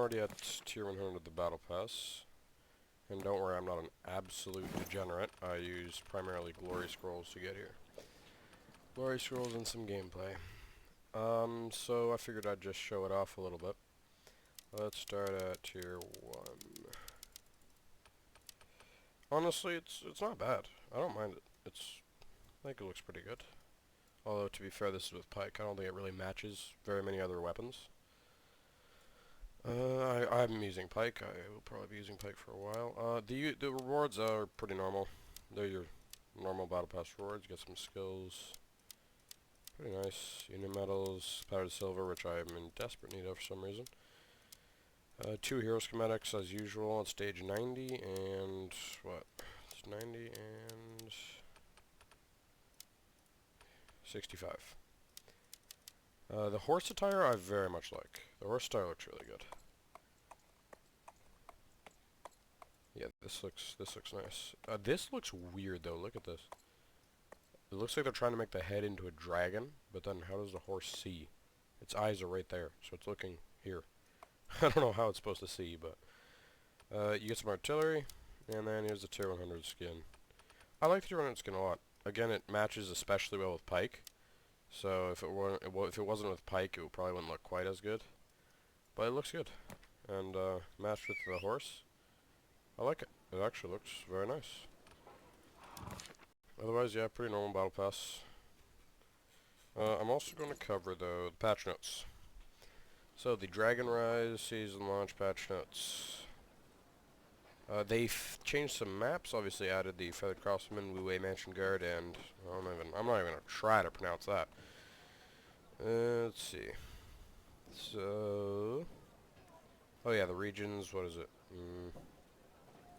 already at tier 100 of the Battle Pass. And don't worry, I'm not an absolute degenerate. I use primarily glory scrolls to get here. Glory scrolls and some gameplay. So I figured I'd just show it off a little bit. Let's start at tier 1. Honestly, it's not bad. I don't mind it. I think it looks pretty good. Although, to be fair, this is with Pike. I don't think it really matches very many other weapons. I'm using Pike. I will probably be using Pike for a while. The rewards are pretty normal. They're your normal Battle Pass rewards. Get some skills. Pretty nice. Unit medals, powdered silver, which I am in desperate need of for some reason. 2 hero schematics as usual on stage 90 and what? It's 90 and 65. The horse attire I very much like. The horse attire looks really good. Yeah, this looks nice. This looks weird though. Look at this. It looks like they're trying to make the head into a dragon, but then how does the horse see? Its eyes are right there, so it's looking here. I don't know how it's supposed to see, but you get some artillery, and then here's the tier 100 skin. I like the tier 100 skin a lot. Again, it matches especially well with Pike. So if it wasn't with Pike, it probably wouldn't look quite as good. But it looks good, and matched with the horse. I like it. It actually looks very nice. Otherwise, yeah, pretty normal Battle Pass. I'm also going to cover, though, the patch notes. So, the Dragonrise Season Launch patch notes. They've changed some maps, obviously added the Feathered Crossman, Wu Wei Mansion Guard, and I'm not even going to try to pronounce that. Let's see. So, oh yeah, the regions, what is it?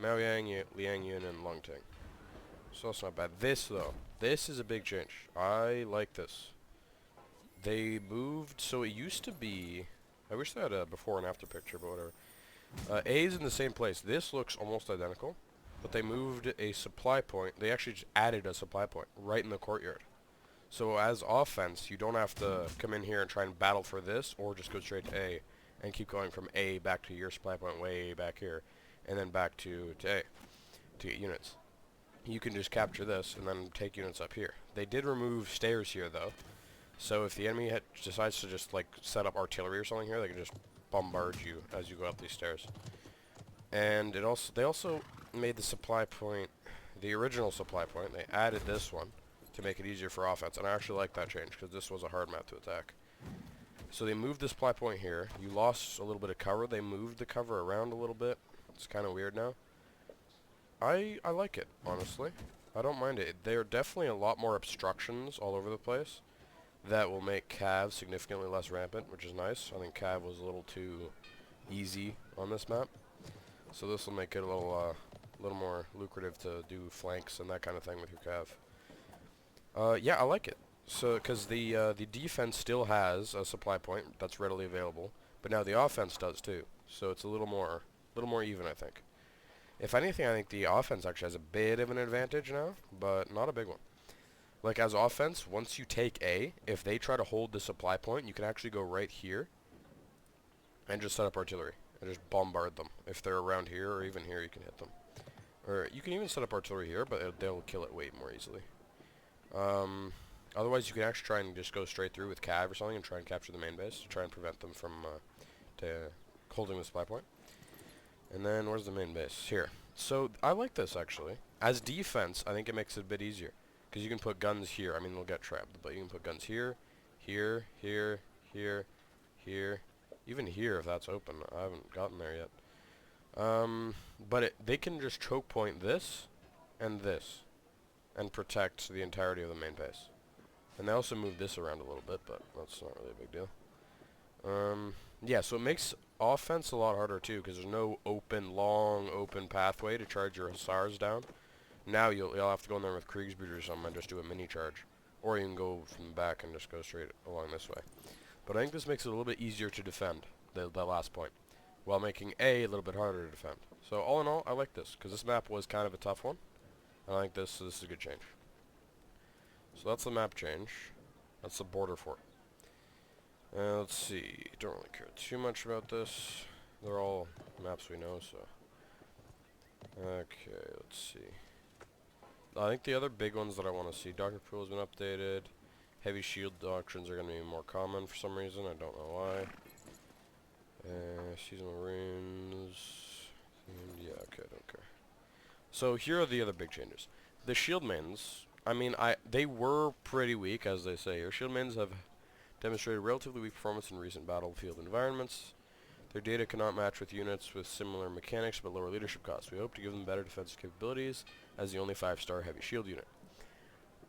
Maoyang, Liangyun, and Longting. So that's not bad. This, though, this is a big change. I like this. They moved, so it used to be, I wish they had a before and after picture, but whatever. A is in the same place. This looks almost identical, but they moved a supply point. They actually just added a supply point right in the courtyard. So as offense, you don't have to come in here and try and battle for this, or just go straight to A, and keep going from A back to your supply point way back here, and then back to A, to get units. You can just capture this, and then take units up here. They did remove stairs here, though, so if the enemy decides to just, like, set up artillery or something here, they can just bombard you as you go up these stairs. And they also made the supply point, the original supply point, they added this one to make it easier for offense, and I actually like that change, because this was a hard map to attack. So they moved the supply point here. You lost a little bit of cover. They moved the cover around a little bit. It's kind of weird now. I like it, honestly. I don't mind it. There are definitely a lot more obstructions all over the place that will make Cav significantly less rampant, which is nice. I think Cav was a little too easy on this map. So this will make it a little more lucrative to do flanks and that kind of thing with your Cav. Yeah, I like it. So, because the defense still has a supply point that's readily available, but now the offense does too. So it's a little more even, I think. If anything, I think the offense actually has a bit of an advantage now, but not a big one. Like, as offense, once you take A, if they try to hold the supply point, you can actually go right here and just set up artillery and just bombard them. If they're around here or even here, you can hit them. Or you can even set up artillery here, but they'll kill it way more easily. Otherwise, you can actually try and just go straight through with Cav or something and try and capture the main base to try and prevent them from holding the supply point. And then, where's the main base? Here. So, I like this, actually. As defense, I think it makes it a bit easier. Because you can put guns here. I mean, they'll get trapped. But you can put guns here, here, here, here, here. Even here, if that's open. I haven't gotten there yet. But they can just choke point this and this. And protect the entirety of the main base. And they also move this around a little bit, but that's not really a big deal. Yeah, so it makes offense a lot harder too, because there's no long open pathway to charge your hussars down. Now you'll have to go in there with Kriegsbrüder or something and just do a mini charge, or you can go from the back and just go straight along this way. But I think this makes it a little bit easier to defend the last point, while making A little bit harder to defend. So all in all, I like this, because this map was kind of a tough one. I think this is a good change. So that's the map change. That's the border fort. Let's see. Don't really care too much about this. They're all maps we know, so. Okay, let's see. I think the other big ones that I want to see, Dr. Pool has been updated. Heavy shield doctrines are going to be more common for some reason, I don't know why. Seasonal runes. Yeah, okay, I don't care. So here are the other big changes. The shield mains, I mean, they were pretty weak, as they say here. Shield mains have demonstrated relatively weak performance in recent battlefield environments. Their data cannot match with units with similar mechanics but lower leadership costs. We hope to give them better defensive capabilities as the only 5-star heavy shield unit.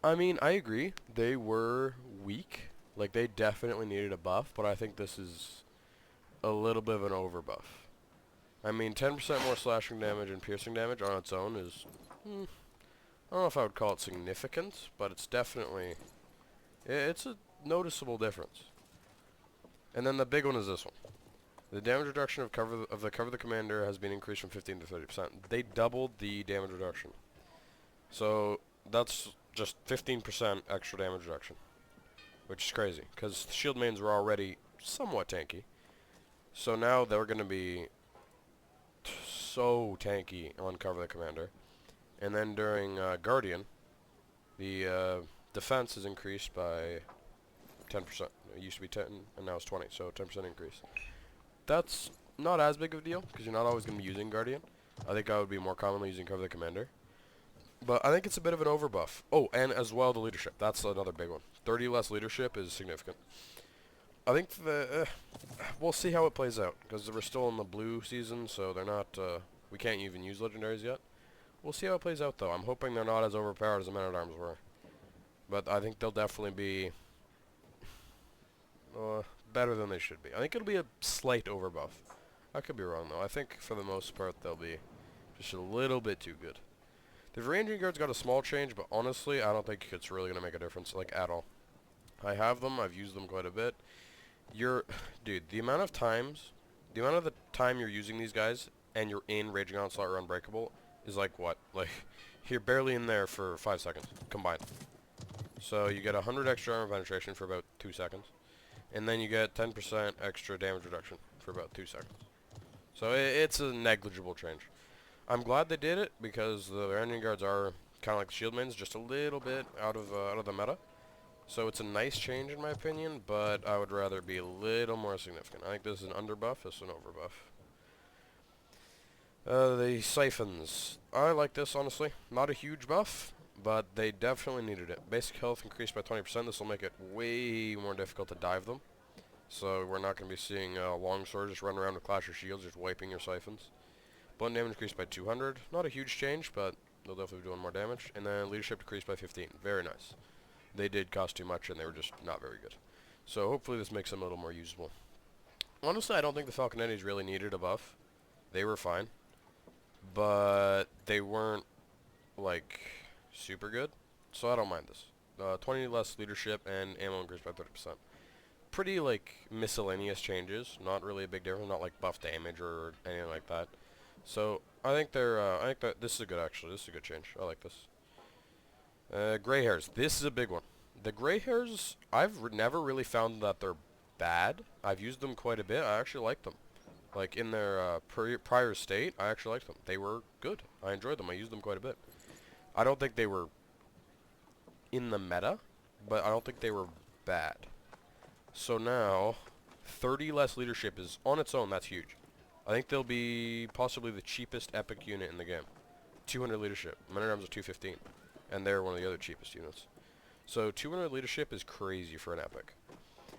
I mean, I agree. They were weak. Like, they definitely needed a buff, but I think this is a little bit of an overbuff. I mean, 10% more slashing damage and piercing damage on its own is... I don't know if I would call it significant, but it's definitely... It's a noticeable difference. And then the big one is this one. The damage reduction of the cover the commander has been increased from 15 to 30%. They doubled the damage reduction. So that's just 15% extra damage reduction, which is crazy because shield mains were already somewhat tanky. So now they're going to be so tanky on cover the commander. And then during Guardian, the defense is increased by 10%. It used to be 10 and now it's 20, so 10% increase. That's not as big of a deal, because you're not always going to be using Guardian. I think I would be more commonly using Cover the Commander. But I think it's a bit of an overbuff. Oh, and as well the leadership. That's another big one. 30 less leadership is significant. I think we'll see how it plays out, because we're still in the blue season, so they're not... we can't even use legendaries yet. We'll see how it plays out, though. I'm hoping they're not as overpowered as the Men-at-Arms were. But I think they'll definitely be... better than they should be. I think it'll be a slight overbuff. I could be wrong, though. I think, for the most part, they'll be just a little bit too good. The Ranging Guards got a small change, but honestly, I don't think it's really going to make a difference, like, at all. I have them. I've used them quite a bit. Dude, the amount of the time you're using these guys, and you're in Raging Onslaught or Unbreakable, is like, what? Like, you're barely in there for 5 seconds, combined. So, you get 100 extra armor penetration for about 2 seconds. And then you get 10% extra damage reduction for about 2 seconds. So it's a negligible change. I'm glad they did it because the Ranging Guards are kind of like the Shield Mains, just a little bit out of the meta. So it's a nice change in my opinion, but I would rather be a little more significant. I think this is an underbuff, this is an overbuff. The Siphons. I like this, honestly. Not a huge buff, but they definitely needed it. Basic health increased by 20%. This will make it way more difficult to dive them. So we're not going to be seeing longswords just run around with Clash of Shields just wiping your Siphons. Blunt damage increased by 200. Not a huge change, but they'll definitely be doing more damage. And then leadership decreased by 15. Very nice. They did cost too much and they were just not very good. So hopefully this makes them a little more usable. Honestly, I don't think the Falconettis really needed a buff. They were fine. But they weren't, like, super good. So I don't mind this. 20 less leadership and ammo increased by 30%. Pretty, like, miscellaneous changes. Not really a big difference. Not, like, buff damage or anything like that. So, I think that this is a good, actually. This is a good change. I like this. Gray hairs. This is a big one. The gray hairs, I've never really found that they're bad. I've used them quite a bit. I actually like them. Like, in their prior state, I actually liked them. They were good. I enjoyed them. I used them quite a bit. I don't think they were in the meta, but I don't think they were bad. So now, 30 less leadership is, on its own, that's huge. I think they'll be possibly the cheapest epic unit in the game. 200 leadership. Men-at-Arms are 215. And they're one of the other cheapest units. So 200 leadership is crazy for an epic.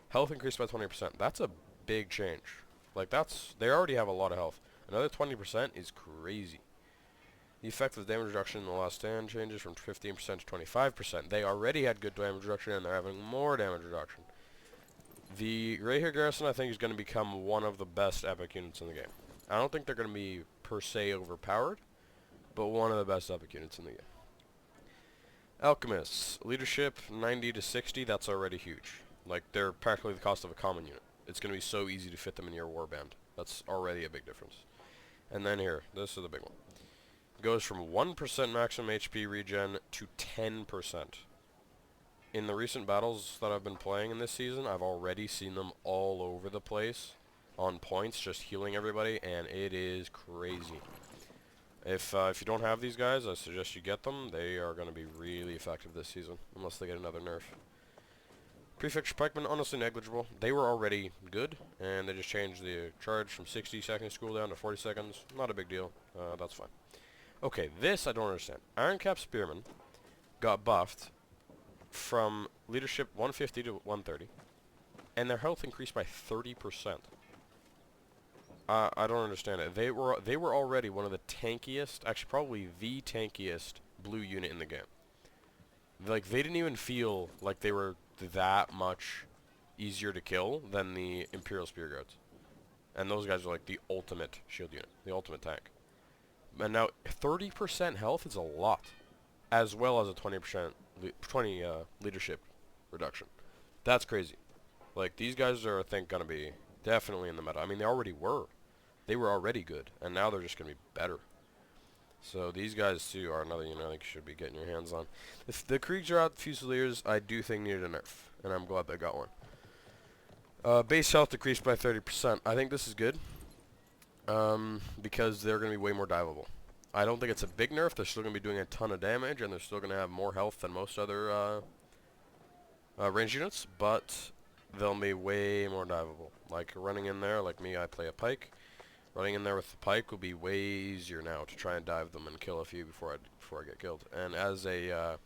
Health increased by 20%. That's a big change. Like, they already have a lot of health. Another 20% is crazy. The effective damage reduction in the last stand changes from 15% to 25%. They already had good damage reduction, and they're having more damage reduction. The Gray Hair Garrison, I think, is going to become one of the best epic units in the game. I don't think they're going to be, per se, overpowered, but one of the best epic units in the game. Alchemists. Leadership, 90 to 60, that's already huge. Like, they're practically the cost of a common unit. It's going to be so easy to fit them in your warband. That's already a big difference. And then here, this is the big one. Goes from 1% maximum HP regen to 10%. In the recent battles that I've been playing in this season, I've already seen them all over the place. on points, just healing everybody, and it is crazy. If you don't have these guys, I suggest you get them. They are going to be really effective this season, unless they get another nerf. Prefecture pikemen, honestly negligible. They were already good, and they just changed the charge from 60 seconds cooldown to 40 seconds. Not a big deal. That's fine. Okay, this I don't understand. Iron Cap Spearmen got buffed from leadership 150 to 130, and their health increased by 30%. I don't understand it. They were already one of the tankiest, actually probably the tankiest blue unit in the game. Like, they didn't even feel like they were that much easier to kill than the Imperial Spear Guards. And those guys are like the ultimate shield unit, the ultimate tank. And now 30% health is a lot, as well as a 20% leadership reduction. That's crazy. Like, these guys are, I think, gonna be definitely in the meta. I mean, they already were. They were already good, and now they're just gonna be better. So these guys too are another unit I think you should be getting your hands on. If the Kriegsrat Fusiliers, I do think needed a nerf, and I'm glad they got one. Base health decreased by 30%. I think this is good, because they're going to be way more diveable. I don't think it's a big nerf. They're still going to be doing a ton of damage, and they're still going to have more health than most other ranged units, but they'll be way more diveable. Like, running in there, like me, I play a pike. Running in there with the pike will be way easier now to try and dive them and kill a few before I get killed. And as a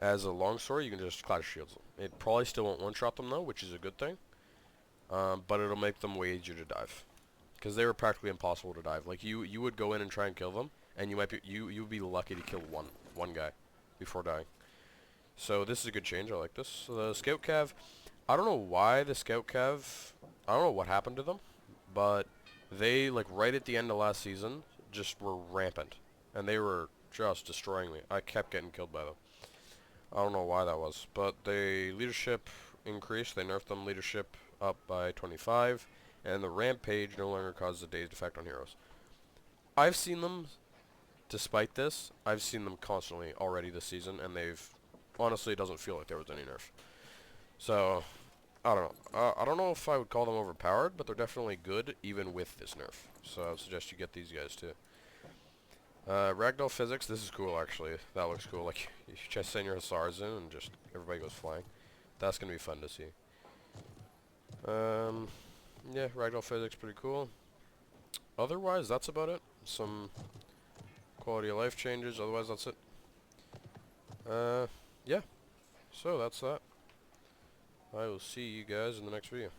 longsword, you can just clash shields them. It probably still won't one-shot them though, which is a good thing. But it'll make them way easier to dive, because they were practically impossible to dive. Like, you would go in and try and kill them, and you would be lucky to kill one guy before dying. So this is a good change. I like this. So the Scout Cav, I don't know why the Scout Cav, I don't know what happened to them, but they, like, right at the end of last season, just were rampant. And they were just destroying me. I kept getting killed by them. I don't know why that was. But the leadership increased. They nerfed them leadership up by 25. And the rampage no longer causes a dazed effect on heroes. I've seen them, despite this, I've seen them constantly already this season. And they've, honestly, it doesn't feel like there was any nerf. So, I don't know. I don't know if I would call them overpowered, but they're definitely good, even with this nerf. So I would suggest you get these guys, too. Ragdoll Physics, this is cool, actually. That looks cool. Like, you just send your Hussars in, and just everybody goes flying. That's going to be fun to see. Yeah, Ragdoll Physics, pretty cool. Otherwise, that's about it. Some quality of life changes, otherwise that's it. Yeah. So, that's that. I will see you guys in the next video.